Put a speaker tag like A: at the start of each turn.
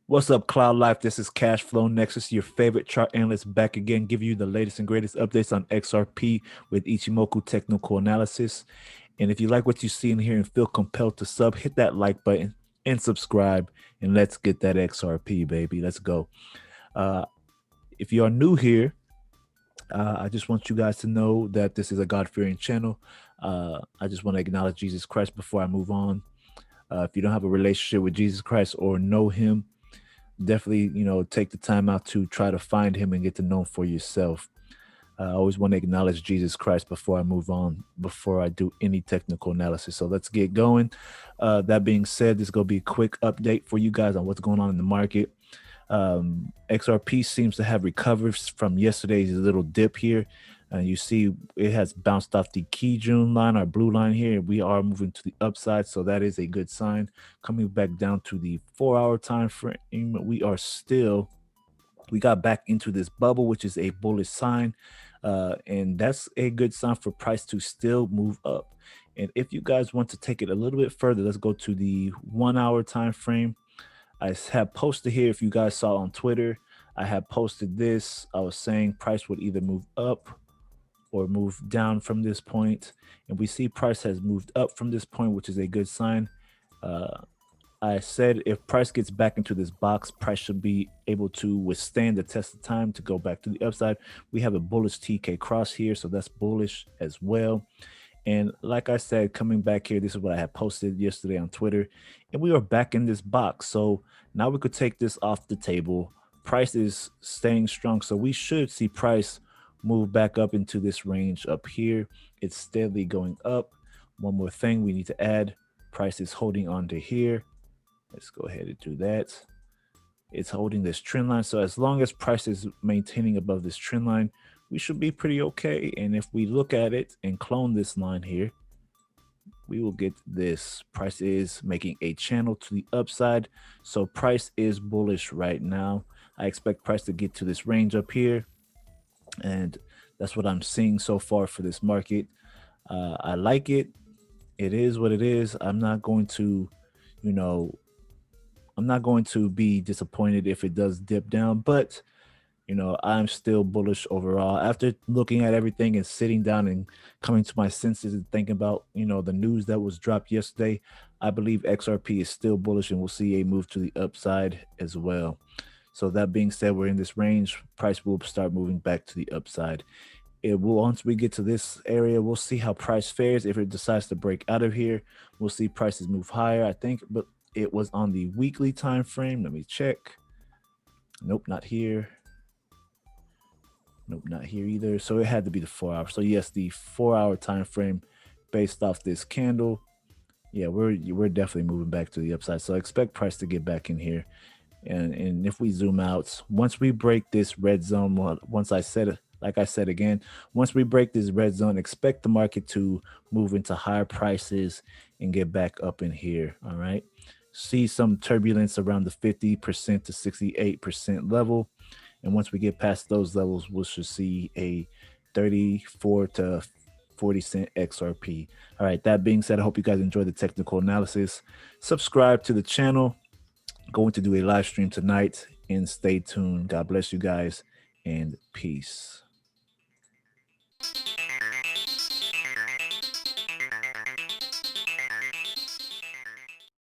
A: What's up, CloudLife? This is Cash Flow Nexus, your favorite chart analyst, back again, giving you the latest and greatest updates on XRP with Ichimoku technical analysis. And if you like what you see in here and feel compelled to sub, hit that like button and subscribe, and let's get that XRP, baby. Let's go. If you are new here, I just want you guys to know that this is a God-fearing channel. I just want to acknowledge Jesus Christ before I move on. If you don't have a relationship with Jesus Christ or know him, definitely, take the time out to try to find him and get to know him for yourself. I always want to acknowledge Jesus Christ before I move on, before I do any technical analysis. So let's get going. That being said, this is going to be a quick update for you guys on what's going on in the market. XRP seems to have recovered from yesterday's little dip here. You see it has bounced off the key June line, our blue line here. We are moving to the upside, so that is a good sign. Coming back down to the 4-hour time frame, we got back into this bubble, which is a bullish sign, and that's a good sign for price to still move up. And if you guys want to take it a little bit further, let's go to the 1-hour time frame. I have posted here, if you guys saw on Twitter, I have posted this. I was saying price would either move up or move down from this point, and we see price has moved up from this point, which is a good sign. I said if price gets back into this box, price should be able to withstand the test of time to go back to the upside. We have a bullish TK cross here, so that's bullish as well. And like I said, coming back here, this is what I had posted yesterday on Twitter, and we are back in this box. So now we could take this off the table. Price is staying strong, so we should see price move back up into this range up here. It's steadily going up. One more thing we need to add, price is holding on to here. Let's go ahead and do that. It's holding this trend line. So as long as price is maintaining above this trend line, we should be pretty okay. And if we look at it and clone this line here, we will get this. Price is making a channel to the upside. So price is bullish right now. I expect price to get to this range up here, and that's what I'm seeing so far for this market. I like it. It is what it is. I'm not going to, I'm not going to be disappointed if it does dip down, but I'm still bullish overall. After looking at everything and sitting down and coming to my senses and thinking about, the news that was dropped yesterday, I believe XRP is still bullish and we'll see a move to the upside as well. So that being said, we're in this range. Price will start moving back to the upside. It will, once we get to this area, we'll see how price fares. If it decides to break out of here, we'll see prices move higher, I think, but it was on the weekly time frame. Let me check. Nope, not here. Nope, not here either. So it had to be the 4 hour. So yes, the 4-hour time frame based off this candle. Yeah, we're definitely moving back to the upside. So I expect price to get back in here. And if we zoom out, once we break this red zone, once I said it, like I said again, once we break this red zone, expect the market to move into higher prices and get back up in here. All right. See some turbulence around the 50% to 68% level. And once we get past those levels, we should see a 34 to 40 cent XRP. All right. That being said, I hope you guys enjoyed the technical analysis. Subscribe to the channel. Going to do a live stream tonight, and stay tuned. God bless you guys, and peace.